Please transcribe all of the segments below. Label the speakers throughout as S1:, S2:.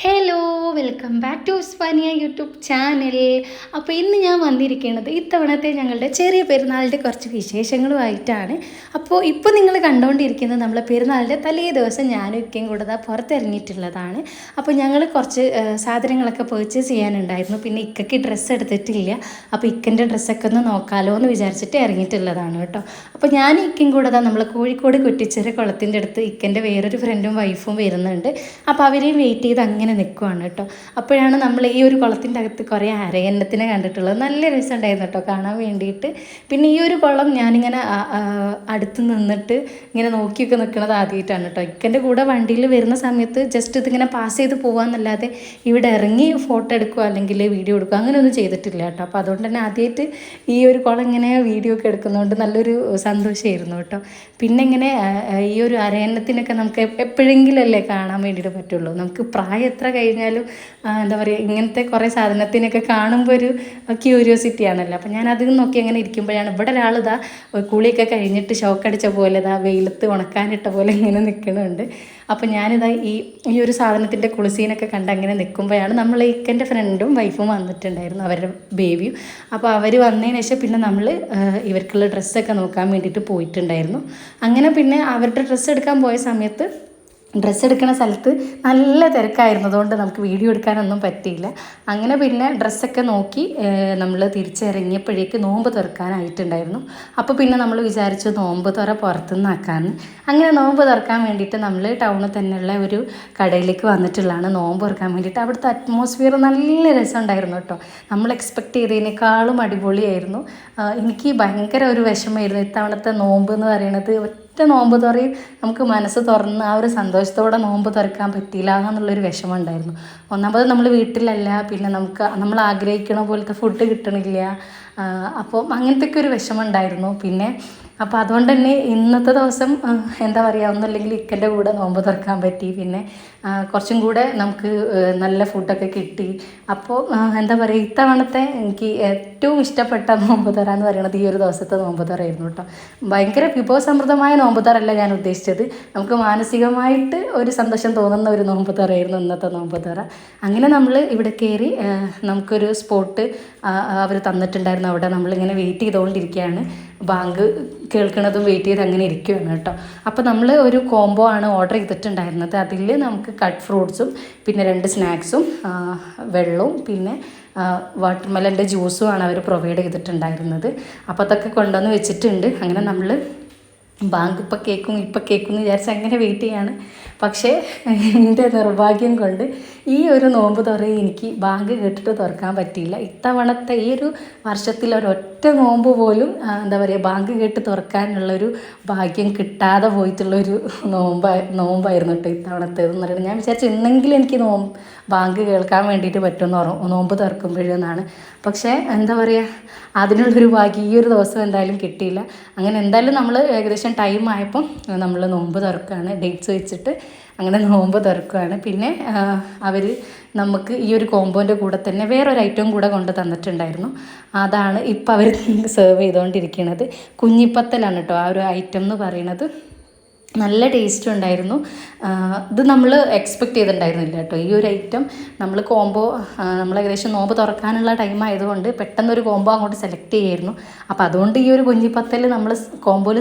S1: Hello, welcome back to Osmania YouTube channel. അപ്പോൾ ഇന്ന് ഞാൻ വന്നിരിക്കുന്നത് ഇത്തവണത്തെ ഞങ്ങളുടെ ചെറിയ പെരുന്നാളിൻ്റെ കുറച്ച് വിശേഷങ്ങളുമായിട്ടാണ്. ഇപ്പോൾ നിങ്ങൾ കണ്ടുകൊണ്ടിരിക്കുന്നത് നമ്മളെ പെരുന്നാളിൻ്റെ തലേ ദിവസം ഞാനും ഇക്കയും കൂടെ പുറത്തിറങ്ങിയിട്ടുള്ളതാണ്. അപ്പോൾ ഞങ്ങൾ കുറച്ച് സാധനങ്ങളൊക്കെ പർച്ചേസ് ചെയ്യാനുണ്ടായിരുന്നു. പിന്നെ ഇക്കയ്ക്ക് ഡ്രസ്സ് എടുത്തിട്ടില്ല. അപ്പോൾ ഇക്കൻ്റെ ഡ്രസ്സൊക്കെ ഒന്ന് നോക്കാമല്ലോ എന്ന് വിചാരിച്ചിട്ട് ഇറങ്ങിയിട്ടുള്ളതാണ് കേട്ടോ. അപ്പോൾ ഞാൻ ഇക്കയും കൂടെ നമ്മൾ കോഴിക്കോട് കുറ്റിച്ചിറ കുളത്തിൻ്റെ അടുത്ത് ഇക്കൻ്റെ വേറൊരു ഫ്രണ്ടും വൈഫും വരുന്നുണ്ട്. അപ്പോൾ അവരെയും വെയിറ്റ് ചെയ്ത് അങ്ങനെ നിൽക്കുവാണ് കേട്ടോ. അപ്പോഴാണ് നമ്മൾ ഈ ഒരു കുളത്തിൻ്റെ അകത്ത് കുറേ അരയന്നത്തിനെ കണ്ടിട്ടുള്ളത്. നല്ല രസമുണ്ടായിരുന്നു കേട്ടോ കാണാൻ വേണ്ടിയിട്ട്. പിന്നെ ഈ ഒരു കുളം ഞാനിങ്ങനെ അടുത്ത് നിന്നിട്ട് ഇങ്ങനെ നോക്കിയൊക്കെ നിൽക്കുന്നത് ആദ്യമായിട്ടാണ് കേട്ടോ. ഇക്കൻ്റെ കൂടെ വണ്ടിയിൽ വരുന്ന സമയത്ത് ജസ്റ്റ് ഇതിങ്ങനെ പാസ് ചെയ്ത് പോകാമെന്നല്ലാതെ ഇവിടെ ഇറങ്ങി ഫോട്ടോ എടുക്കുക അല്ലെങ്കിൽ വീഡിയോ എടുക്കുക അങ്ങനെയൊന്നും ചെയ്തിട്ടില്ല കേട്ടോ. അപ്പോൾ അതുകൊണ്ട് തന്നെ ആദ്യമായിട്ട് ഈ ഒരു കുളം ഇങ്ങനെ വീഡിയോ ഒക്കെ എടുക്കുന്നതുകൊണ്ട് നല്ലൊരു സന്തോഷമായിരുന്നു കേട്ടോ. പിന്നെ ഇങ്ങനെ ഈ ഒരു അരയന്നത്തിനൊക്കെ നമുക്ക് എപ്പോഴെങ്കിലും അല്ലേ കാണാൻ വേണ്ടിയിട്ട് പറ്റുള്ളൂ. നമുക്ക് പ്രായം എത്ര കഴിഞ്ഞാലും എന്താ പറയുക, ഇങ്ങനത്തെ കുറേ സാധനത്തിനൊക്കെ കാണുമ്പോൾ ഒരു ക്യൂരിയോസിറ്റി ആണല്ലോ. അപ്പോൾ ഞാൻ അതിൽ നോക്കി അങ്ങനെ ഇരിക്കുമ്പോഴാണ് ഇവിടെ ഒരാൾ കുളിയൊക്കെ കഴിഞ്ഞിട്ട് ഷോക്കടിച്ച പോലെ വെയിലത്ത് ഉണക്കാനിട്ട പോലെ ഇങ്ങനെ നിൽക്കുന്നുണ്ട്. അപ്പോൾ ഞാനിതാ ഈ ഒരു സാധനത്തിൻ്റെ കുളിസീനൊക്കെ കണ്ട് അങ്ങനെ നിൽക്കുമ്പോഴാണ് നമ്മൾ ഇക്കൻ്റെ ഫ്രണ്ടും വൈഫും വന്നിട്ടുണ്ടായിരുന്നു, അവരുടെ ബേബിയും. അപ്പോൾ അവർ വന്നതിന് ശേഷം പിന്നെ നമ്മൾ ഇവർക്കുള്ള ഡ്രസ്സൊക്കെ നോക്കാൻ വേണ്ടിയിട്ട് പോയിട്ടുണ്ടായിരുന്നു. അങ്ങനെ പിന്നെ അവരുടെ ഡ്രസ്സ് എടുക്കാൻ പോയ സമയത്ത് ഡ്രസ്സ് എടുക്കുന്ന സ്ഥലത്ത് നല്ല തിരക്കായിരുന്നു, അതുകൊണ്ട് നമുക്ക് വീഡിയോ എടുക്കാനൊന്നും പറ്റിയില്ല. അങ്ങനെ പിന്നെ ഡ്രസ്സൊക്കെ നോക്കി നമ്മൾ തിരിച്ചിറങ്ങിയപ്പോഴേക്ക് നോമ്പ് തുറക്കാനായിട്ടുണ്ടായിരുന്നു. അപ്പോൾ പിന്നെ നമ്മൾ വിചാരിച്ചു നോമ്പ് തുറ പുറത്തുനിന്ന് ആക്കാമെന്ന്. അങ്ങനെ നോമ്പ് തുറക്കാൻ വേണ്ടിയിട്ട് നമ്മൾ ടൗണിൽ തന്നെയുള്ള ഒരു കടയിലേക്ക് വന്നിട്ടുള്ളതാണ് നോമ്പ് തുറക്കാൻ വേണ്ടിയിട്ട്. അവിടുത്തെ അറ്റ്മോസ്ഫിയർ നല്ല രസമുണ്ടായിരുന്നു കേട്ടോ. നമ്മൾ എക്സ്പെക്റ്റ് ചെയ്തതിനേക്കാളും അടിപൊളിയായിരുന്നു. എനിക്ക് ഭയങ്കര ഒരു വിഷമമായിരുന്നു ഇത്തവണത്തെ നോമ്പ് എന്ന് പറയുന്നത്. ഒറ്റ നോമ്പ് തുറയും നമുക്ക് മനസ്സ് തുറന്ന് ആ ഒരു സന്തോഷത്തോടെ നോമ്പ് തുറക്കാൻ പറ്റിയില്ല എന്നുള്ളൊരു വിഷമം ഉണ്ടായിരുന്നു. ഒന്നാമത് നമ്മൾ വീട്ടിലല്ല, പിന്നെ നമ്മൾ ആഗ്രഹിക്കണ പോലത്തെ ഫുഡ് കിട്ടണില്ല. അപ്പോൾ അങ്ങനത്തെ ഒക്കെ ഒരു വിഷമം ഉണ്ടായിരുന്നു. പിന്നെ അപ്പോൾ അതുകൊണ്ട് തന്നെ ഇന്നത്തെ ദിവസം എന്താ പറയുക, ഒന്നുമില്ലെങ്കിൽ ഇക്കൻ്റെ കൂടെ നോമ്പ് തുറക്കാൻ പറ്റി. പിന്നെ കുറച്ചും കൂടെ നമുക്ക് നല്ല ഫുഡൊക്കെ കിട്ടി. അപ്പോൾ എന്താ പറയുക, ഇത്തവണത്തെ എനിക്ക് ഏറ്റവും ഇഷ്ടപ്പെട്ട നോമ്പ് തുറ എന്ന് പറയുന്നത് ഈ ഒരു ദിവസത്തെ നോമ്പ് തുറയായിരുന്നു കേട്ടോ. ഭയങ്കര വിഭവസമൃദ്ധമായ നോമ്പ് തുറയല്ല ഞാൻ ഉദ്ദേശിച്ചത്, നമുക്ക് മാനസികമായിട്ട് ഒരു സന്തോഷം തോന്നുന്ന ഒരു നോമ്പ് തുറയായിരുന്നു ഇന്നത്തെ നോമ്പ് തുറ. അങ്ങനെ നമ്മൾ ഇവിടെ കയറി നമുക്കൊരു സ്പോട്ട് അവർ തന്നിട്ടുണ്ടായിരുന്നു. അവിടെ നമ്മളിങ്ങനെ വെയിറ്റ് ചെയ്തുകൊണ്ടിരിക്കുകയാണ്. ബാങ്ക് കേൾക്കണതും വെയിറ്റ് ചെയ്ത് അങ്ങനെ ഇരിക്കുകയാണ് കേട്ടോ. അപ്പോൾ നമ്മൾ ഒരു കോംബോ ആണ് ഓർഡർ ചെയ്തിട്ടുണ്ടായിരുന്നത്. അതിൽ നമുക്ക് കട്ട് ഫ്രൂട്ട്സും പിന്നെ 2 സ്നാക്സും വെള്ളവും പിന്നെ വാട്ടർമെലൻ്റെ ജ്യൂസുമാണ് അവർ പ്രൊവൈഡ് ചെയ്തിട്ടുണ്ടായിരുന്നത്. അപ്പോൾ അതൊക്കെ കൊണ്ടുവന്ന് വെച്ചിട്ടുണ്ട്. അങ്ങനെ നമ്മൾ ബാങ്ക് ഇപ്പം കേൾക്കും എന്ന് വിചാരിച്ച് അങ്ങനെ വെയിറ്റ് ചെയ്യാണ്. പക്ഷേ എൻ്റെ നിർഭാഗ്യം കൊണ്ട് ഈ ഒരു നോമ്പ് തുറയും എനിക്ക് ബാങ്ക് കേട്ടിട്ട് തുറക്കാൻ പറ്റിയില്ല. ഇത്തവണത്തെ ഈ ഒരു വർഷത്തിൽ ഒരൊറ്റ നോമ്പ് പോലും എന്താ പറയുക ബാങ്ക് കേട്ട് തുറക്കാനുള്ളൊരു ഭാഗ്യം കിട്ടാതെ പോയിട്ടുള്ളൊരു നോമ്പായിരുന്നു കേട്ടോ ഇത്തവണത്തേതെന്ന് പറയുന്നത്. ഞാൻ വിചാരിച്ചു ഇന്നെങ്കിലും എനിക്ക് ബാങ്ക് കേൾക്കാൻ വേണ്ടിയിട്ട് പറ്റുമെന്ന് നോമ്പ് തുറക്കുമ്പോഴെന്നാണ്. പക്ഷേ എന്താ പറയുക, അതിനുള്ളൊരു ഭാഗ്യം ഈ ഒരു ദിവസം എന്തായാലും കിട്ടിയില്ല. അങ്ങനെ എന്തായാലും നമ്മൾ ഏകദേശം ടൈം ആയപ്പം നമ്മൾ നോമ്പ് തുറക്കുകയാണ്, ഡേറ്റ്സ് വെച്ചിട്ട് അങ്ങനെ നോമ്പ് തുറക്കുകയാണ്. പിന്നെ അവർ നമുക്ക് ഈ ഒരു കോമ്പോൻ്റെ കൂടെ തന്നെ വേറൊരു ഐറ്റവും കൂടെ കൊണ്ട് തന്നിട്ടുണ്ടായിരുന്നു. അതാണ് ഇപ്പോൾ അവർ സെർവ് ചെയ്തുകൊണ്ടിരിക്കുന്നത്. കുഞ്ഞിപ്പത്തലാണ് കേട്ടോ ആ ഒരു ഐറ്റം എന്ന് പറയുന്നത്. നല്ല ടേസ്റ്റ് ഉണ്ടായിരുന്നു. ഇത് നമ്മൾ എക്സ്പെക്റ്റ് ചെയ്തിട്ടുണ്ടായിരുന്നില്ല കേട്ടോ ഈ ഒരു ഐറ്റം. നമ്മൾ കോംബോ നമ്മൾ ഏകദേശം നോമ്പ് തുറക്കാനുള്ള ടൈം ആയതുകൊണ്ട് പെട്ടെന്നൊരു കോംബോ അങ്ങോട്ട് സെലക്ട് ചെയ്യായിരുന്നു. അപ്പോൾ അതുകൊണ്ട് ഈ ഒരു കുഞ്ഞിപ്പത്തൽ നമ്മൾ കോംബോയിൽ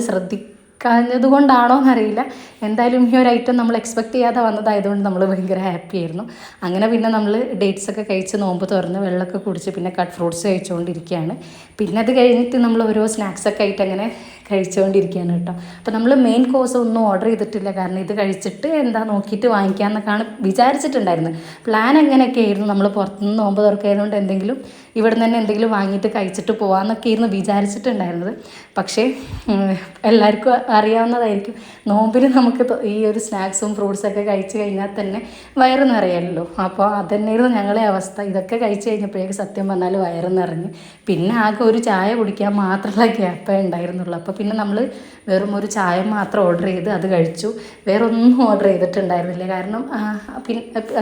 S1: കളഞ്ഞതുകൊണ്ടാണോ എന്നറിയില്ല, എന്തായാലും ഈ ഒരു ഐറ്റം നമ്മൾ എക്സ്പെക്റ്റ് ചെയ്യാതെ വന്നതായതുകൊണ്ട് നമ്മൾ ഭയങ്കര ഹാപ്പി ആയിരുന്നു. അങ്ങനെ പിന്നെ നമ്മൾ ഡേറ്റ്സൊക്കെ കഴിച്ച് നോമ്പ് തുറന്ന് വെള്ളമൊക്കെ കുടിച്ച് പിന്നെ കട്ട് ഫ്രൂട്ട്സ് കഴിച്ചുകൊണ്ടിരിക്കുകയാണ്. പിന്നെ അത് കഴിഞ്ഞിട്ട് നമ്മൾ ഓരോ സ്നാക്സൊക്കെ ആയിട്ട് അങ്ങനെ കഴിച്ചുകൊണ്ടിരിക്കുകയാണ് കേട്ടോ. അപ്പോൾ നമ്മൾ മെയിൻ കോഴ്സ് ഒന്നും ഓർഡർ ചെയ്തിട്ടില്ല, കാരണം ഇത് കഴിച്ചിട്ട് എന്താ നോക്കിയിട്ട് വാങ്ങിക്കാമെന്നൊക്കെയാണ് വിചാരിച്ചിട്ടുണ്ടായിരുന്നത്. പ്ലാൻ അങ്ങനെയൊക്കെ ആയിരുന്നു, നമ്മൾ പുറത്തുനിന്ന് നോമ്പ് തുറക്കായതുകൊണ്ട് എന്തെങ്കിലും ഇവിടെ നിന്ന് തന്നെ എന്തെങ്കിലും വാങ്ങിയിട്ട് കഴിച്ചിട്ട് പോകാമെന്നൊക്കെ ആയിരുന്നു വിചാരിച്ചിട്ടുണ്ടായിരുന്നത്. പക്ഷേ എല്ലാവർക്കും അറിയാവുന്നതായിരിക്കും, നോമ്പിന് നമുക്ക് ഈ ഒരു സ്നാക്സും ഫ്രൂട്ട്സൊക്കെ കഴിച്ച് കഴിഞ്ഞാൽ തന്നെ വയറ് നിറയല്ലോ. അപ്പോൾ അതന്നെയായിരുന്നു ഞങ്ങളെ അവസ്ഥ. ഇതൊക്കെ കഴിച്ച് കഴിഞ്ഞപ്പോഴേക്ക് സത്യം പറഞ്ഞാൽ വയറ് നിറഞ്ഞ് പിന്നെ ആകെ ഒരു ചായ കുടിക്കാൻ മാത്രമുള്ള ഗ്യാപ്പേ ഉണ്ടായിരുന്നുള്ളൂ. അപ്പോൾ പിന്നെ നമ്മൾ വെറും ഒരു ചായ മാത്രം ഓർഡർ ചെയ്ത് അത് കഴിച്ചു. വേറെ ഒന്നും ഓർഡർ ചെയ്തിട്ടുണ്ടായിരുന്നില്ല. കാരണം പിന്നെ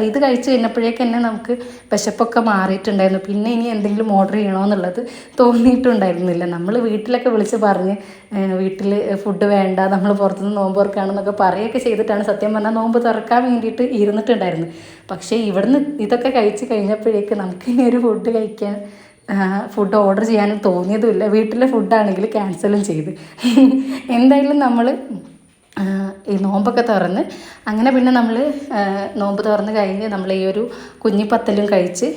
S1: ഇത് കഴിച്ച് കഴിഞ്ഞപ്പോഴേക്ക് തന്നെ നമുക്ക് വിശപ്പൊക്കെ മാറിയിട്ടുണ്ടായിരുന്നു. പിന്നെ ഇനി എന്തെങ്കിലും ഓർഡർ ചെയ്യണമെന്നുള്ളത് തോന്നിയിട്ടുണ്ടായിരുന്നില്ല. നമ്മൾ വീട്ടിലൊക്കെ വിളിച്ച് പറഞ്ഞ് വീട്ടിൽ ഫുഡ് വേണ്ട, നമ്മൾ പുറത്തുനിന്ന് നോമ്പ് തുറക്കുകയാണെന്നൊക്കെ പറയുകയൊക്കെ ചെയ്തിട്ടാണ് സത്യം പറഞ്ഞാൽ നോമ്പ് തുറക്കാൻ വേണ്ടിയിട്ട് ഇരുന്നിട്ടുണ്ടായിരുന്നു. പക്ഷേ ഇവിടുന്ന് ഇതൊക്കെ കഴിച്ച് കഴിഞ്ഞപ്പോഴേക്ക് നമുക്കിനി ഒരു ഫുഡ് കഴിക്കാൻ ഫുഡ് ഓർഡർ ചെയ്യാനും തോന്നിയതുമില്ല. വീട്ടിലെ ഫുഡാണെങ്കിൽ ക്യാൻസലും ചെയ്ത്. എന്തായാലും നമ്മൾ ഈ നോമ്പൊക്കെ തുറന്ന് അങ്ങനെ പിന്നെ നമ്മൾ നോമ്പ് തുറന്ന് കഴിഞ്ഞ് നമ്മൾ ഈ ഒരു കുഞ്ഞിപ്പത്തലും കഴിച്ച്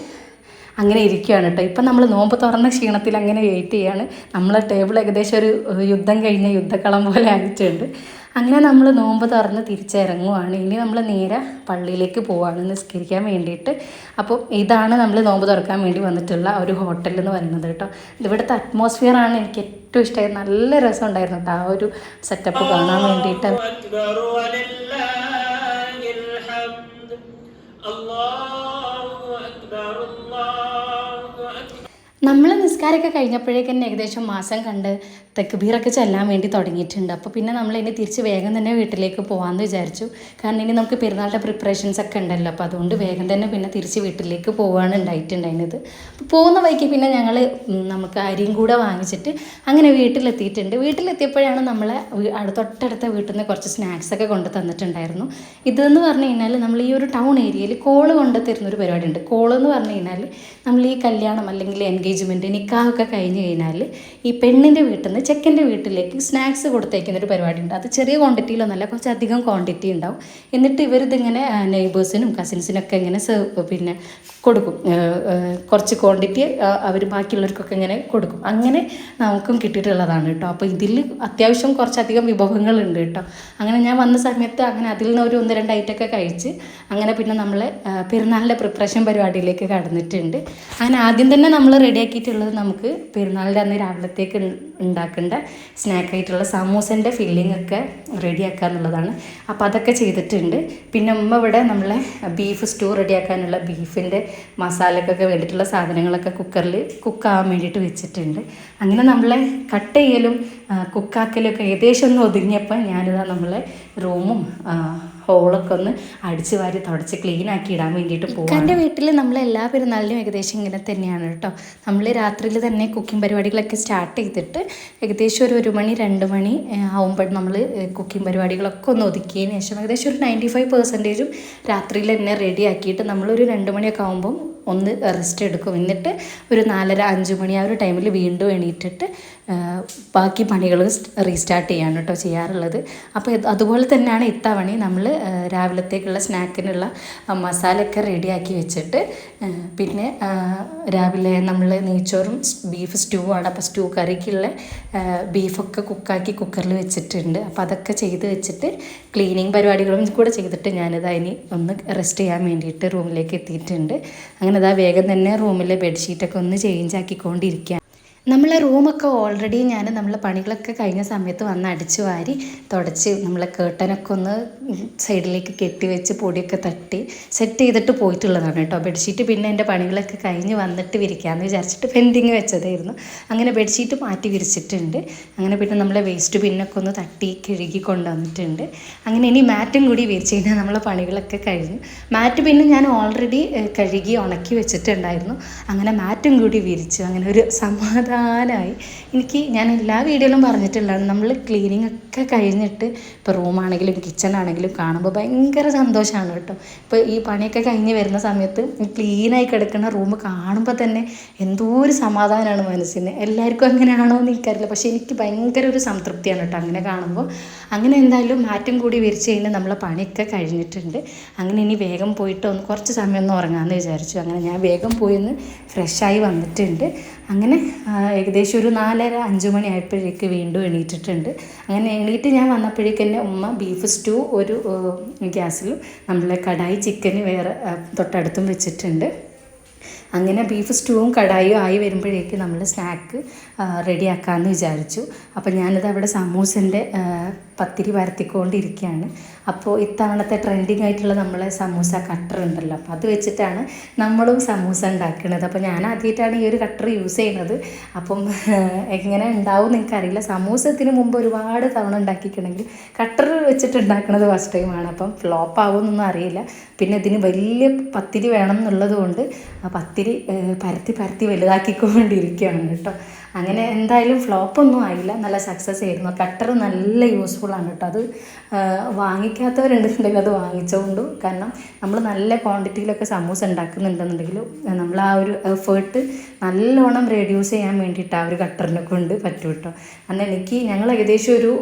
S1: അങ്ങനെ ഇരിക്കുകയാണ് കേട്ടോ. ഇപ്പം നമ്മൾ നോമ്പ് തുറന്ന ക്ഷീണത്തിൽ അങ്ങനെ വെയിറ്റ് ചെയ്യാണ്. നമ്മളെ ടേബിൾ ഏകദേശം ഒരു യുദ്ധം കഴിഞ്ഞ യുദ്ധക്കളം പോലെ ആയിട്ടുണ്ട്. അങ്ങനെ നമ്മൾ നോമ്പ് തുറന്ന് തിരിച്ചിറങ്ങുവാണ്. ഇനി നമ്മൾ നേരെ പള്ളിയിലേക്ക് പോവാണ് നിസ്കരിക്കാൻ വേണ്ടിയിട്ട്. അപ്പോൾ ഇതാണ് നമ്മൾ നോമ്പ് തുറക്കാൻ വേണ്ടി വന്നിട്ടുള്ള ഒരു ഹോട്ടൽ എന്ന് പറയുന്നത് കേട്ടോ. ഇവിടുത്തെ അറ്റ്മോസ്ഫിയറാണ് എനിക്ക് ഏറ്റവും ഇഷ്ടമായത്. നല്ല രസം ഉണ്ടായിരുന്നു കേട്ടോ ആ ഒരു സെറ്റപ്പ് കാണാൻ വേണ്ടിയിട്ട്. നമ്മൾ നിസ്കാരമൊക്കെ കഴിഞ്ഞപ്പോഴേക്ക് തന്നെ ഏകദേശം മാസം കണ്ട് തെക്കുബീറൊക്കെ ചെല്ലാൻ വേണ്ടി തുടങ്ങിയിട്ടുണ്ട്. അപ്പോൾ പിന്നെ നമ്മൾ ഇനി തിരിച്ച് വേഗം തന്നെ വീട്ടിലേക്ക് പോകാമെന്ന് വിചാരിച്ചു. കാരണം ഇനി നമുക്ക് പെരുന്നാളുടെ പ്രിപ്പറേഷൻസ് ഒക്കെ ഉണ്ടല്ലോ. അപ്പോൾ അതുകൊണ്ട് വേഗം തന്നെ പിന്നെ തിരിച്ച് വീട്ടിലേക്ക് പോകാൻ ഉണ്ടായിട്ടുണ്ടായിരുന്നത്. അപ്പോൾ പോകുന്ന വഴിക്ക് പിന്നെ ഞങ്ങൾ നമുക്ക് അരിയും കൂടെ വാങ്ങിച്ചിട്ട് അങ്ങനെ വീട്ടിലെത്തിയിട്ടുണ്ട്. വീട്ടിലെത്തിയപ്പോഴാണ് നമ്മളെ തൊട്ടടുത്ത വീട്ടിൽ നിന്ന് കുറച്ച് സ്നാക്സൊക്കെ കൊണ്ട് തന്നിട്ടുണ്ടായിരുന്നു. ഇതെന്ന് പറഞ്ഞു കഴിഞ്ഞാൽ നമ്മൾ ഈ ഒരു ടൗൺ ഏരിയയിൽ കോള് കൊണ്ട് തരുന്നൊരു പരിപാടിയുണ്ട്. കോള് എന്ന് പറഞ്ഞു കഴിഞ്ഞാൽ നമ്മൾ ഈ കല്യാണം അല്ലെങ്കിൽ എൻഗേജ്മെൻറ്റ് നിക്കാഹൊക്കെ കഴിഞ്ഞ് കഴിഞ്ഞാൽ ഈ പെണ്ണിൻ്റെ വീട്ടിൽ നിന്ന് ചെക്കൻ്റെ വീട്ടിലേക്ക് സ്നാക്സ് കൊടുത്തേക്കുന്നൊരു പരിപാടിയുണ്ട്. അത് ചെറിയ ക്വാണ്ടിറ്റിയിലൊന്നല്ല, കുറച്ചധികം ക്വാണ്ടിറ്റി ഉണ്ടാവും. എന്നിട്ട് ഇവരിതിങ്ങനെ നെയ്ബേഴ്സിനും കസിൻസിനൊക്കെ ഇങ്ങനെ പിന്നെ കൊടുക്കും. കുറച്ച് ക്വാണ്ടിറ്റി അവർ ബാക്കിയുള്ളവർക്കൊക്കെ ഇങ്ങനെ കൊടുക്കും. അങ്ങനെ നമുക്കും കിട്ടിയിട്ടുള്ളതാണ് കേട്ടോ. അപ്പോൾ ഇതിൽ അത്യാവശ്യം കുറച്ചധികം വിഭവങ്ങളുണ്ട് കേട്ടോ. അങ്ങനെ ഞാൻ വന്ന സമയത്ത് അങ്ങനെ അതിൽ നിന്ന് ഒരു 1-2 ഐറ്റമൊക്കെ കഴിച്ച് അങ്ങനെ പിന്നെ നമ്മൾ പെരുന്നാളിൻ്റെ പ്രിപ്പറേഷൻ പരിപാടിയിലേക്ക് കടന്നിട്ടുണ്ട്. അങ്ങനെ ആദ്യം തന്നെ നമ്മൾ റെഡിയാക്കിയിട്ടുള്ളത് നമുക്ക് പെരുന്നാളിൻ്റെ അന്ന് രാവിലത്തേക്ക് ഉണ്ടാക്കേണ്ട സ്നാക്കായിട്ടുള്ള സമൂസൻ്റെ ഫില്ലിംഗ് ഒക്കെ റെഡിയാക്കുക എന്നുള്ളതാണ്. അപ്പോൾ അതൊക്കെ ചെയ്തിട്ടുണ്ട്. പിന്നെ ഉമ്മ ഇവിടെ നമ്മളെ ബീഫ് സ്റ്റൂ റെഡിയാക്കാനുള്ള ബീഫിൻ്റെ മസാലക്കൊക്കെ വേണ്ടിയിട്ടുള്ള സാധനങ്ങളൊക്കെ കുക്കറിൽ കുക്കാവാൻ വേണ്ടിയിട്ട് വെച്ചിട്ടുണ്ട്. അങ്ങനെ നമ്മളെ കട്ട് ചെയ്യലും കുക്കാക്കലൊക്കെ ഏകദേശം ഒന്ന് ഒതുങ്ങിയപ്പോൾ ഞാനിതാ നമ്മളെ റൂമും ഹോളൊക്കെ ഒന്ന് അടിച്ച് വാരി തുടച്ച് ക്ലീൻ ആക്കി ഇടാൻ വേണ്ടിയിട്ട് പോകും. എൻ്റെ വീട്ടിൽ നമ്മൾ എല്ലാ പെരുന്നാളിനും ഏകദേശം ഇങ്ങനെ തന്നെയാണ് കേട്ടോ. നമ്മൾ രാത്രിയിൽ തന്നെ കുക്കിംഗ് പരിപാടികളൊക്കെ സ്റ്റാർട്ട് ചെയ്തിട്ട് ഏകദേശം ഒരു 1 മണി 2 മണി ആകുമ്പോൾ നമ്മൾ കുക്കിംഗ് പരിപാടികളൊക്കെ ഒന്ന് ഒതുക്കിയതിന് ശേഷം ഏകദേശം ഒരു 95% രാത്രിയിൽ തന്നെ റെഡി ആക്കിയിട്ട് നമ്മളൊരു 2 മണിയൊക്കെ ആകുമ്പം ഒന്ന് റെസ്റ്റ് എടുക്കും. എന്നിട്ട് ഒരു 4:30-5 മണി ആ ഒരു ടൈമിൽ വീണ്ടും എണീറ്റിട്ട് ബാക്കി പണികൾ റീസ്റ്റാർട്ട് ചെയ്യാണ് കേട്ടോ ചെയ്യാറുള്ളത്. അപ്പോൾ അതുപോലെ തന്നെയാണ് ഇത്തവണ നമ്മൾ രാവിലത്തേക്കുള്ള സ്നാക്കിനുള്ള മസാലയൊക്കെ റെഡിയാക്കി വെച്ചിട്ട് പിന്നെ രാവിലെ നമ്മൾ നെയ്ച്ചോറും ബീഫ് സ്റ്റൂ ആണ്. അപ്പോൾ സ്റ്റൂ കറിക്കുള്ള ബീഫൊക്കെ കുക്കാക്കി കുക്കറിൽ വെച്ചിട്ടുണ്ട്. അപ്പോൾ അതൊക്കെ ചെയ്ത് വെച്ചിട്ട് ക്ലീനിങ് പരിപാടികളും കൂടെ ചെയ്തിട്ട് ഞാനിത് അതിന് ഒന്ന് റെസ്റ്റ് ചെയ്യാൻ വേണ്ടിയിട്ട് റൂമിലേക്ക് എത്തിയിട്ടുണ്ട്. അങ്ങനെ ഇതാ വേഗം തന്നെ റൂമിലെ ബെഡ്ഷീറ്റൊക്കെ ഒന്ന് ചേഞ്ച് ആക്കിക്കൊണ്ടിരിക്കുക. നമ്മളെ റൂമൊക്കെ ഓൾറെഡി ഞാൻ നമ്മളെ പണികളൊക്കെ കഴിഞ്ഞ സമയത്ത് വന്ന് അടിച്ചു വാരി തുടച്ച് നമ്മളെ കേട്ടനൊക്കെ ഒന്ന് സൈഡിലേക്ക് കെട്ടി വെച്ച് പൊടിയൊക്കെ തട്ടി സെറ്റ് ചെയ്തിട്ട് പോയിട്ടുള്ളതാണ് കേട്ടോ. ബെഡ്ഷീറ്റ് പിന്നെ എൻ്റെ പണികളൊക്കെ കഴിഞ്ഞ് വന്നിട്ട് വിരിക്കാമെന്ന് വിചാരിച്ചിട്ട് പെൻഡിങ് വെച്ചതായിരുന്നു. അങ്ങനെ ബെഡ്ഷീറ്റ് മാറ്റി വിരിച്ചിട്ടുണ്ട്. അങ്ങനെ പിന്നെ നമ്മളെ വേസ്റ്റ് പിന്നൊക്കെ ഒന്ന് തട്ടി കഴുകി കൊണ്ടുവന്നിട്ടുണ്ട്. അങ്ങനെ ഇനി മാറ്റും കൂടി വിരിച്ച് കഴിഞ്ഞാൽ നമ്മളെ പണികളൊക്കെ കഴിഞ്ഞു. മാറ്റ് പിന്നെ ഞാൻ ഓൾറെഡി കഴുകി ഉണക്കി വെച്ചിട്ടുണ്ടായിരുന്നു. അങ്ങനെ മാറ്റും കൂടി വിരിച്ചു. അങ്ങനെ ഒരു സമാധാനമായി. എനിക്ക് ഞാൻ എല്ലാ വീഡിയോയിലും പറഞ്ഞിട്ടുള്ളതാണ്, നമ്മൾ ക്ലീനിങ് ഒക്കെ കഴിഞ്ഞിട്ട് ഇപ്പോൾ റൂമാണെങ്കിലും കിച്ചണാണെങ്കിലും കാണുമ്പോൾ ഭയങ്കര സന്തോഷമാണ് കേട്ടോ. ഇപ്പോൾ ഈ പണിയൊക്കെ കഴിഞ്ഞ് വരുന്ന സമയത്ത് ക്ലീനായി കിടക്കുന്ന റൂം കാണുമ്പോൾ തന്നെ എന്തോ ഒരു സമാധാനമാണ് മനസ്സിന്. എല്ലാവർക്കും അങ്ങനെയാണോ എന്ന് എനിക്കറിയില്ല, പക്ഷേ എനിക്ക് ഭയങ്കര ഒരു സംതൃപ്തിയാണ് കേട്ടോ അങ്ങനെ കാണുമ്പോൾ. അങ്ങനെ എന്തായാലും മാറ്റും കൂടി വിരിച്ച് കഴിഞ്ഞാൽ നമ്മളെ പണിയൊക്കെ കഴിഞ്ഞിട്ടുണ്ട്. അങ്ങനെ ഇനി വേഗം പോയിട്ട് കുറച്ച് സമയം ഒന്ന് ഉറങ്ങാമെന്ന് വിചാരിച്ചു. അങ്ങനെ ഞാൻ വേഗം പോയി ഒന്ന് ഫ്രഷായി വന്നിട്ടുണ്ട്. അങ്ങനെ ഏകദേശം ഒരു 4:30-5 മണി ആയപ്പോഴേക്ക് വീണ്ടും എണീറ്റിട്ടുണ്ട്. അങ്ങനെ എണീറ്റ് ഞാൻ വന്നപ്പോഴേക്ക് തന്നെ ഉമ്മ ബീഫ് സ്റ്റൂ ഒരു ഗ്യാസിലും നമ്മളെ കടായി ചിക്കന് വേറെ തൊട്ടടുത്തും വെച്ചിട്ടുണ്ട്. അങ്ങനെ ബീഫ് സ്റ്റൂവും കടായും ആയി വരുമ്പോഴേക്ക് നമ്മൾ സ്നാക്ക് റെഡിയാക്കാമെന്ന് വിചാരിച്ചു. അപ്പോൾ ഞാനിത് അവിടെ സമൂസൻ്റെ പത്തിരി പരത്തിക്കൊണ്ടിരിക്കുകയാണ്. അപ്പോൾ ഇത്തവണത്തെ ട്രെൻഡിങ് ആയിട്ടുള്ള നമ്മളെ സമൂസ കട്ടർ ഉണ്ടല്ലോ, അപ്പോൾ അത് വെച്ചിട്ടാണ് നമ്മളും സമൂസ ഉണ്ടാക്കുന്നത്. അപ്പോൾ ഞാൻ ആദ്യമായിട്ടാണ് ഈ ഒരു കട്ടർ യൂസ് ചെയ്യുന്നത്. അപ്പം എങ്ങനെ ഉണ്ടാവും എന്ന് എനിക്കറിയില്ല. സമൂസത്തിന് മുമ്പ് ഒരുപാട് തവണ ഉണ്ടാക്കിയിട്ടുണ്ടെങ്കിൽ കട്ടർ വെച്ചിട്ട് ഉണ്ടാക്കുന്നത് ഫസ്റ്റ് ടൈമാണ്. അപ്പം ഫ്ലോപ്പ് ആവുമെന്നൊന്നും അറിയില്ല. പിന്നെ ഇതിന് വലിയ പത്തിരി വേണം എന്നുള്ളത് കൊണ്ട് ആ പത്തിരി പരത്തി പരത്തി വലുതാക്കിക്കൊണ്ടിരിക്കുകയാണ് കേട്ടോ. അങ്ങനെ എന്തായാലും ഫ്ലോപ്പൊന്നും ആയില്ല, നല്ല സക്സസ് ആയിരുന്നു. കട്ടർ നല്ല യൂസ്ഫുള്ളാണ് കേട്ടോ. അത് വാങ്ങിക്കാത്തവരുണ്ടെന്നുണ്ടെങ്കിൽ അത് വാങ്ങിച്ചുകൊണ്ടു. കാരണം നമ്മൾ നല്ല ക്വാണ്ടിറ്റിയിലൊക്കെ സമൂസ ഉണ്ടാക്കുന്നുണ്ടെന്നുണ്ടെങ്കിൽ നമ്മൾ ആ ഒരു എഫേർട്ട് നല്ലോണം റെഡ്യൂസ് ചെയ്യാൻ വേണ്ടിയിട്ട് ആ ഒരു കട്ടറിനെ കൊണ്ട് പറ്റും കേട്ടോ. കാരണം ഞങ്ങൾ ഏകദേശം ഒരു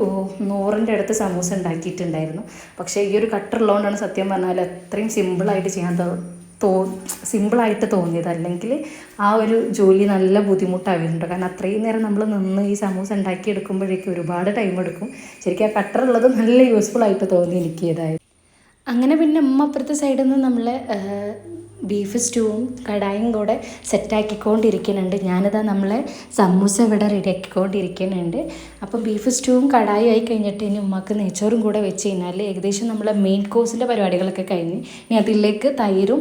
S1: 100ൻ്റെ അടുത്ത് സമൂസ ഉണ്ടാക്കിയിട്ടുണ്ടായിരുന്നു. പക്ഷേ ഈ ഒരു കട്ടർ ഉള്ളതുകൊണ്ടാണ് സത്യം പറഞ്ഞാൽ അത്രയും സിമ്പിളായിട്ട് ചെയ്യാൻ സിമ്പിളായിട്ട് തോന്നിയത്. അല്ലെങ്കിൽ ആ ഒരു ജോലി നല്ല ബുദ്ധിമുട്ടാവുന്നുണ്ട്. കാരണം അത്രയും നേരം നമ്മൾ നിന്ന് ഈ സമൂസ ഉണ്ടാക്കിയെടുക്കുമ്പോഴേക്കും ഒരുപാട് ടൈം എടുക്കും. ശരിക്കും ആ കട്ടർ ഉള്ളത് നല്ല യൂസ്ഫുൾ ആയിട്ട് തോന്നി എനിക്ക് ഏതായാലും. അങ്ങനെ പിന്നെ അമ്മ അപ്പുറത്തെ സൈഡിൽ നിന്ന് നമ്മളെ ബീഫ് സ്റ്റൂവും കടായും കൂടെ സെറ്റാക്കിക്കൊണ്ടിരിക്കുന്നുണ്ട്. ഞാനിതാ നമ്മളെ സമൂസ ഇവിടെ റെഡിയാക്കിക്കൊണ്ടിരിക്കുന്നുണ്ട്. അപ്പോൾ ബീഫ് സ്റ്റൂവും കടായും ആയി കഴിഞ്ഞിട്ട് ഇനി ഉമ്മക്ക് നെയ്ച്ചോറും കൂടെ വെച്ച് കഴിഞ്ഞാൽ ഏകദേശം നമ്മളെ മെയിൻ കോഴ്സിൻ്റെ പരിപാടികളൊക്കെ കഴിഞ്ഞ് ഇനി അതിലേക്ക് തൈരും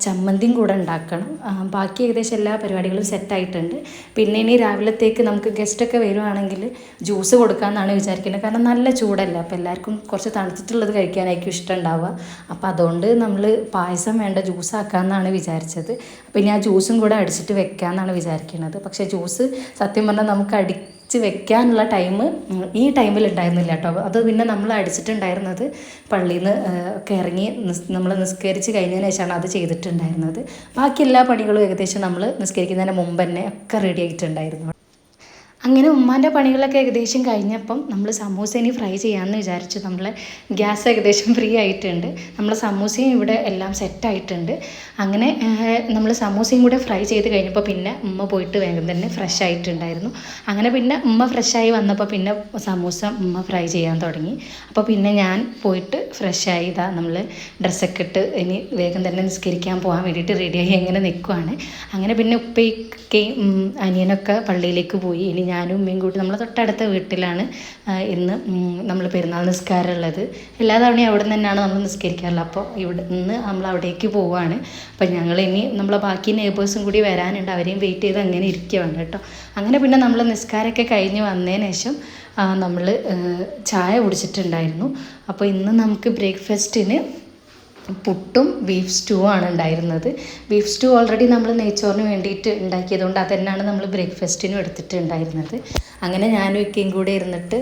S1: ചമ്മന്തിയും കൂടെ ഉണ്ടാക്കണം. ബാക്കി ഏകദേശം എല്ലാ പരിപാടികളും സെറ്റായിട്ടുണ്ട്. പിന്നെ ഇനി രാവിലത്തേക്ക് നമുക്ക് ഗസ്റ്റൊക്കെ വരുവാണെങ്കിൽ ജ്യൂസ് കൊടുക്കാമെന്നാണ് വിചാരിക്കുന്നത്. കാരണം നല്ല ചൂടല്ല, അപ്പോൾ എല്ലാവർക്കും കുറച്ച് തണുത്തിട്ടുള്ളത് കഴിക്കാനായിരിക്കും ഇഷ്ടം ഉണ്ടാവുക. അപ്പോൾ അതുകൊണ്ട് നമ്മൾ പായസം വേണ്ട ജ്യൂസ് ആക്കാമെന്നാണ് വിചാരിച്ചത്. അപ്പോൾ ഇനി ആ ജ്യൂസും കൂടെ അടിച്ചിട്ട് വെക്കാമെന്നാണ് വിചാരിക്കുന്നത്. പക്ഷേ ജ്യൂസ് സത്യം പറഞ്ഞാൽ നമുക്ക് അടിച്ച് വെക്കാനുള്ള ടൈം ഈ ടൈമിൽ ഉണ്ടായിരുന്നില്ല കേട്ടോ. അത് പിന്നെ നമ്മൾ അടിച്ചിട്ടുണ്ടായിരുന്നത് പള്ളിയിൽ നിന്ന് ഒക്കെ ഇറങ്ങി നമ്മൾ നിസ്കരിച്ച് കഴിഞ്ഞതിന് ശേഷമാണ് അത് ചെയ്തിട്ടുണ്ടായിരുന്നത്. ബാക്കി എല്ലാ പണികളും ഏകദേശം നമ്മൾ നിസ്കരിക്കുന്നതിന് മുമ്പ് തന്നെ ഒക്കെ റെഡി ആയിട്ടുണ്ടായിരുന്നു. അങ്ങനെ ഉമ്മാൻ്റെ പണികളൊക്കെ ഏകദേശം കഴിഞ്ഞപ്പം നമ്മൾ സമൂസ ഇനി ഫ്രൈ ചെയ്യാമെന്ന് വിചാരിച്ചു. നമ്മൾ ഗ്യാസ് ഏകദേശം ഫ്രീ ആയിട്ടുണ്ട്. നമ്മൾ സമൂസയും ഇവിടെ എല്ലാം സെറ്റായിട്ടുണ്ട്. അങ്ങനെ നമ്മൾ സമൂസയും കൂടെ ഫ്രൈ ചെയ്ത് കഴിഞ്ഞപ്പോൾ പിന്നെ ഉമ്മ പോയിട്ട് വേഗം തന്നെ ഫ്രഷ് ആയിട്ടുണ്ടായിരുന്നു. അങ്ങനെ പിന്നെ ഉമ്മ ഫ്രഷായി വന്നപ്പോൾ പിന്നെ സമൂസ ഉമ്മ ഫ്രൈ ചെയ്യാൻ തുടങ്ങി. അപ്പോൾ പിന്നെ ഞാൻ പോയിട്ട് ഫ്രഷായി ഇതാ നമ്മൾ ഡ്രസ്സൊക്കെ ഇട്ട് ഇനി വേഗം തന്നെ നിസ്കരിക്കാൻ പോകാൻ വേണ്ടിയിട്ട് റെഡിയായി അങ്ങനെ നിൽക്കുവാണ്. അങ്ങനെ പിന്നെ ഉപ്പയ്ക്കയും അനിയനൊക്കെ പള്ളിയിലേക്ക് പോയി. ഇനി ഞാനും ഉമ്മയും കൂടി നമ്മൾ തൊട്ടടുത്ത വീട്ടിലാണ് ഇന്ന് നമ്മൾ പെരുന്നാൾ നിസ്കാരം ഉള്ളത്. എല്ലാ തവണയും അവിടെ നിന്ന് തന്നെയാണ് നമ്മൾ നിസ്കരിക്കാറുള്ളത്. അപ്പോൾ ഇവിടെ നിന്ന് നമ്മൾ അവിടേക്ക് പോവുകയാണ്. അപ്പം ഞങ്ങളിനി നമ്മളെ ബാക്കി നെയ്ബേഴ്സും കൂടി വരാനുണ്ട്, അവരെയും വെയിറ്റ് ചെയ്ത് അങ്ങനെ ഇരിക്കുകയാണ് കേട്ടോ. അങ്ങനെ പിന്നെ നമ്മൾ നിസ്കാരമൊക്കെ കഴിഞ്ഞ് വന്നതിന് ശേഷം നമ്മൾ ചായ കുടിച്ചിട്ടുണ്ടായിരുന്നു. അപ്പോൾ ഇന്ന് നമുക്ക് ബ്രേക്ക്ഫാസ്റ്റിന് പുട്ടും ബീഫ് സ്റ്റൂ ആണ് ഉണ്ടായിരുന്നത്. ബീഫ് സ്റ്റൂ ഓൾറെഡി നമ്മൾ നെയ്ച്ചോറിന് വേണ്ടിയിട്ട് ഉണ്ടാക്കിയതുകൊണ്ട് അത് തന്നെയാണ് നമ്മൾ ബ്രേക്ക്ഫാസ്റ്റിനും എടുത്തിട്ടുണ്ടായിരുന്നത്. അങ്ങനെ ഞാനും ഇക്കയും കൂടെ ഇരുന്നിട്ട്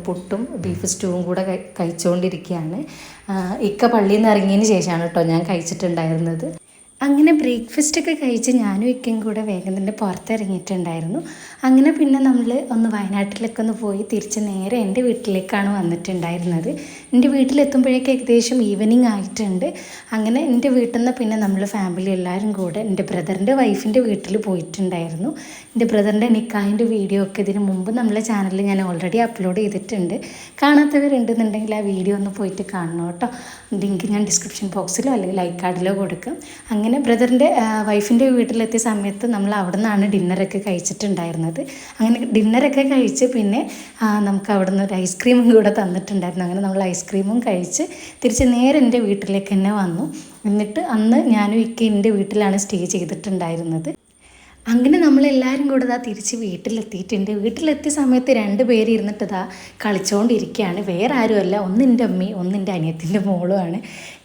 S1: പുട്ടും ബീഫ് സ്റ്റൂവും കൂടെ കഴിച്ചുകൊണ്ടിരിക്കുകയാണ്. ഇക്ക പള്ളിയിൽ നിന്ന് ഇറങ്ങിയതിന് ശേഷമാണ് കേട്ടോ ഞാൻ കഴിച്ചിട്ടുണ്ടായിരുന്നത്. അങ്ങനെ ബ്രേക്ക്ഫാസ്റ്റൊക്കെ കഴിച്ച് ഞാനും ഇക്കയും കൂടെ വേഗം തന്നെ പുറത്തിറങ്ങിയിട്ടുണ്ടായിരുന്നു. അങ്ങനെ പിന്നെ നമ്മൾ ഒന്ന് വയനാട്ടിലൊക്കെ ഒന്ന് പോയി തിരിച്ച് നേരെ എൻ്റെ വീട്ടിലേക്കാണ് വന്നിട്ടുണ്ടായിരുന്നത്. എൻ്റെ വീട്ടിലെത്തുമ്പോഴേക്ക് ഏകദേശം ഈവനിങ് ആയിട്ടുണ്ട്. അങ്ങനെ എൻ്റെ വീട്ടിൽ നിന്ന് പിന്നെ നമ്മൾ ഫാമിലി എല്ലാവരും കൂടെ എൻ്റെ ബ്രദറിൻ്റെ വൈഫിൻ്റെ വീട്ടിൽ പോയിട്ടുണ്ടായിരുന്നു. എൻ്റെ ബ്രദറിൻ്റെ നിക്കാഹിൻ്റെ വീഡിയോ ഒക്കെ ഇതിന് മുമ്പ് നമ്മളെ ചാനലിൽ ഞാൻ ഓൾറെഡി അപ്ലോഡ് ചെയ്തിട്ടുണ്ട്. കാണാത്തവരുണ്ടെന്നുണ്ടെങ്കിൽ ആ വീഡിയോ ഒന്ന് പോയിട്ട് കാണണം കേട്ടോ. ലിങ്ക് ഞാൻ ഡിസ്ക്രിപ്ഷൻ ബോക്സിലോ അല്ലെങ്കിൽ ലൈക്ക് കാർഡിലോ കൊടുക്കാം. അങ്ങനെ ബ്രദറിൻ്റെ വൈഫിൻ്റെ വീട്ടിലെത്തിയ സമയത്ത് നമ്മൾ അവിടെ നിന്നാണ് ഡിന്നറൊക്കെ കഴിച്ചിട്ടുണ്ടായിരുന്നത്. അങ്ങനെ ഡിന്നറൊക്കെ കഴിച്ച് പിന്നെ നമുക്ക് അവിടെ നിന്ന് ഒരു ഐസ്ക്രീമും കൂടെ തന്നിട്ടുണ്ടായിരുന്നു. അങ്ങനെ നമ്മൾ ഐസ്ക്രീമും കഴിച്ച് തിരിച്ച് നേരെ എൻ്റെ വീട്ടിലേക്ക് തന്നെ വന്നു. എന്നിട്ട് അന്ന് ഞാനും ഇക്ക എൻ്റെ വീട്ടിലാണ് സ്റ്റേ ചെയ്തിട്ടുണ്ടായിരുന്നത്. അങ്ങനെ നമ്മളെല്ലാവരും കൂടെ തിരിച്ച് വീട്ടിലെത്തിയിട്ടുണ്ട്. വീട്ടിലെത്തിയ സമയത്ത് 2 പേര് ഇരുന്നിട്ട് കളിച്ചുകൊണ്ടിരിക്കുകയാണ്. വേറെ ആരുമല്ല, ഒന്ന് എൻ്റെ അമ്മയും ഒന്ന് എൻ്റെ അനിയത്തിൻ്റെ മോളുമാണ്.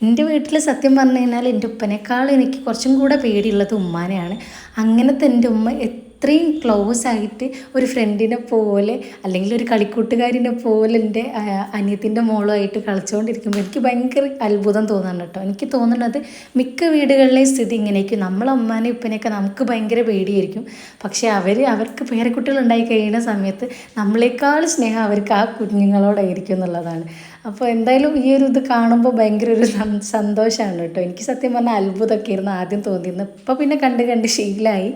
S1: എൻ്റെ വീട്ടിൽ സത്യം പറഞ്ഞു കഴിഞ്ഞാൽ എൻ്റെ ഉപ്പനേക്കാൾ എനിക്ക് കുറച്ചും കൂടെ പേടിയുള്ളത് ഉമ്മാനെയാണ്. അങ്ങനത്തെ എൻ്റെ ഉമ്മ അത്രയും ക്ലോസ് ആയിട്ട് ഒരു ഫ്രണ്ടിനെ പോലെ അല്ലെങ്കിൽ ഒരു കളിക്കൂട്ടുകാരിനെ പോലെ എൻ്റെ അനിയത്തിൻ്റെ മോളുമായിട്ട് കളിച്ചുകൊണ്ടിരിക്കുമ്പോൾ എനിക്ക് ഭയങ്കര അത്ഭുതം തോന്നുന്നുണ്ട് കേട്ടോ. എനിക്ക് തോന്നുന്നത് മിക്ക വീടുകളിലെയും സ്ഥിതി ഇങ്ങനെയൊക്കെ. നമ്മളെ ഉമ്മാനെ ഉപ്പനെയൊക്കെ നമുക്ക് ഭയങ്കര പേടിയായിരിക്കും. പക്ഷേ അവർക്ക് പേരക്കുട്ടികൾ ഉണ്ടായി കഴിയുന്ന സമയത്ത് നമ്മളെക്കാൾ സ്നേഹം അവർക്ക് ആ കുഞ്ഞുങ്ങളോടായിരിക്കും എന്നുള്ളതാണ്. അപ്പോൾ എന്തായാലും ഈ ഒരു ഇത് കാണുമ്പോൾ ഭയങ്കര ഒരു സന്തോഷമാണ് കേട്ടോ. എനിക്ക് സത്യം പറഞ്ഞാൽ അത്ഭുതമൊക്കെ ആയിരുന്നു ആദ്യം തോന്നിയിരുന്നത്. ഇപ്പോൾ പിന്നെ കണ്ട് ശീലമായി.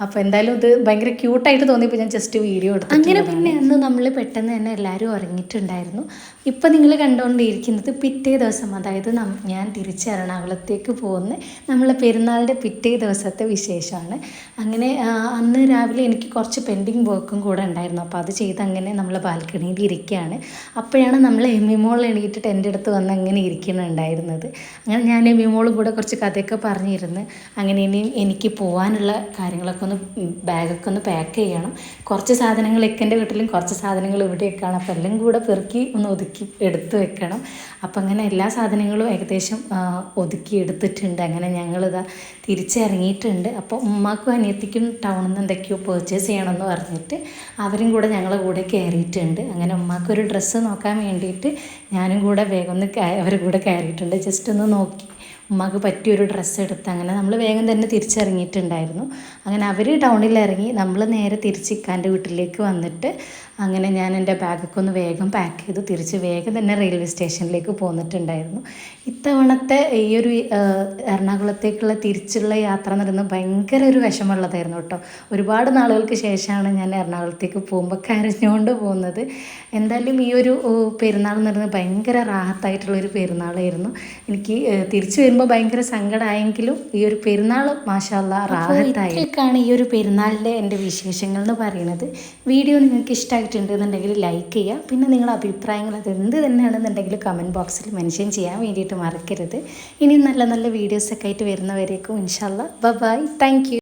S1: അപ്പോൾ എന്തായാലും ഇത് ഭയങ്കര ക്യൂട്ടായിട്ട് തോന്നിയപ്പോൾ ഞാൻ ജസ്റ്റ് വീഡിയോ എടുത്തു. അങ്ങനെ പിന്നെ അന്ന് നമ്മൾ പെട്ടെന്ന് തന്നെ എല്ലാവരും ഉറങ്ങിയിട്ടുണ്ടായിരുന്നു. ഇപ്പോൾ നിങ്ങൾ കണ്ടുകൊണ്ടിരിക്കുന്നത് പിറ്റേ ദിവസം, അതായത് ഞാൻ തിരിച്ച് എറണാകുളത്തേക്ക് പോകുന്ന നമ്മളെ പെരുന്നാളിൻ്റെ പിറ്റേ ദിവസത്തെ വിശേഷമാണ്. അങ്ങനെ അന്ന് രാവിലെ എനിക്ക് കുറച്ച് പെൻഡിങ് വർക്കും കൂടെ ഉണ്ടായിരുന്നു. അപ്പോൾ അത് ചെയ്ത് അങ്ങനെ നമ്മൾ ബാൽക്കണിയിൽ ഇരിക്കുകയാണ്. അപ്പോഴാണ് നമ്മൾ എമ്മിമോൾ എണീറ്റിട്ട് എൻ്റെ അടുത്ത് വന്ന് അങ്ങനെ ഇരിക്കുന്നുണ്ടായിരുന്നത്. അങ്ങനെ ഞാൻ എമ്മിമോളും കൂടെ കുറച്ച് കഥയൊക്കെ പറഞ്ഞിരുന്ന് അങ്ങനെ ഇനിയും എനിക്ക് പോകാനുള്ള കാര്യങ്ങളൊക്കെ ഒന്ന് ബാഗൊക്കെ ഒന്ന് പാക്ക് ചെയ്യണം. കുറച്ച് സാധനങ്ങൾ എൻ്റെ വീട്ടിലും കുറച്ച് സാധനങ്ങൾ ഇവിടെയൊക്കെയാണ്. അപ്പോൾ എല്ലാം കൂടെ പെറുക്കി ഒന്ന് ഒതുക്കി എടുത്ത് വെക്കണം. അപ്പം അങ്ങനെ എല്ലാ സാധനങ്ങളും ഏകദേശം ഒതുക്കി എടുത്തിട്ടുണ്ട്. അങ്ങനെ ഞങ്ങളിതാ തിരിച്ചിറങ്ങിയിട്ടുണ്ട്. അപ്പോൾ ഉമ്മാക്കും അനിയത്തിക്കും ടൗണിൽ നിന്ന് എന്തൊക്കെയോ പർച്ചേസ് ചെയ്യണമെന്ന് പറഞ്ഞിട്ട് അവരും കൂടെ ഞങ്ങളെ കൂടെ കയറിയിട്ടുണ്ട്. അങ്ങനെ ഉമ്മാക്കൊരു ഡ്രസ്സ് നോക്കാൻ വേണ്ടിയിട്ട് ഞാനും കൂടെ വേഗം ഒന്ന് അവരുടെ കൂടെ കയറിയിട്ടുണ്ട്. ജസ്റ്റ് ഒന്ന് നോക്കി ഉമ്മാക്ക് പറ്റിയൊരു ഡ്രസ്സ് എടുത്ത് അങ്ങനെ നമ്മൾ വേഗം തന്നെ തിരിച്ചിറങ്ങിയിട്ടുണ്ടായിരുന്നു. അങ്ങനെ അവർ ടൗണിൽ ഇറങ്ങി, നമ്മൾ നേരെ തിരിച്ച് ഇക്കാൻ്റെ വീട്ടിലേക്ക് വന്നിട്ട് അങ്ങനെ ഞാൻ എൻ്റെ ബാഗൊക്കെ ഒന്ന് വേഗം പാക്ക് ചെയ്തു തിരിച്ച് വേഗം തന്നെ റെയിൽവേ സ്റ്റേഷനിലേക്ക് പോന്നിട്ടുണ്ടായിരുന്നു. ഇത്തവണത്തെ ഈ ഒരു എറണാകുളത്തേക്കുള്ള തിരിച്ചുള്ള യാത്ര എന്ന് പറയുന്നത് ഭയങ്കര ഒരു വിഷമമുള്ളതായിരുന്നു കേട്ടോ. ഒരുപാട് നാളുകൾക്ക് ശേഷമാണ് ഞാൻ എറണാകുളത്തേക്ക് പോകുമ്പോൾ കരഞ്ഞുകൊണ്ട് പോകുന്നത്. എന്തായാലും ഈ ഒരു പെരുന്നാൾ എന്ന് പറയുന്നത് ഭയങ്കര റാഹത്തായിട്ടുള്ളൊരു പെരുന്നാളായിരുന്നു. എനിക്ക് തിരിച്ചു വരുമ്പോൾ ഭയങ്കര സങ്കടമായെങ്കിലും ഈ ഒരു പെരുന്നാൾ മാഷാ അല്ലാഹ് റാഹത്തായി. ഇതൊക്കെയാണ് ഈ ഒരു പെരുന്നാളിൻ്റെ എൻ്റെ വിശേഷങ്ങൾ എന്ന് പറയുന്നത്. വീഡിയോ നിങ്ങൾക്ക് ഇഷ്ടമായിട്ടുണ്ടെന്നുണ്ടെങ്കിൽ ലൈക്ക് ചെയ്യുക. പിന്നെ നിങ്ങളുടെ അഭിപ്രായങ്ങൾ അത് എന്ത് തന്നെയാണെന്നുണ്ടെങ്കിൽ കമൻറ്റ് ബോക്സിൽ മെൻഷൻ ചെയ്യാൻ വേണ്ടിയിട്ട് മറക്കരുത്. ഇനി നല്ല നല്ല വീഡിയോസൊക്കെ ആയിട്ട് വരുന്നവരേക്കും ഇൻഷാ അല്ലാഹ് ബൈ. Thank you.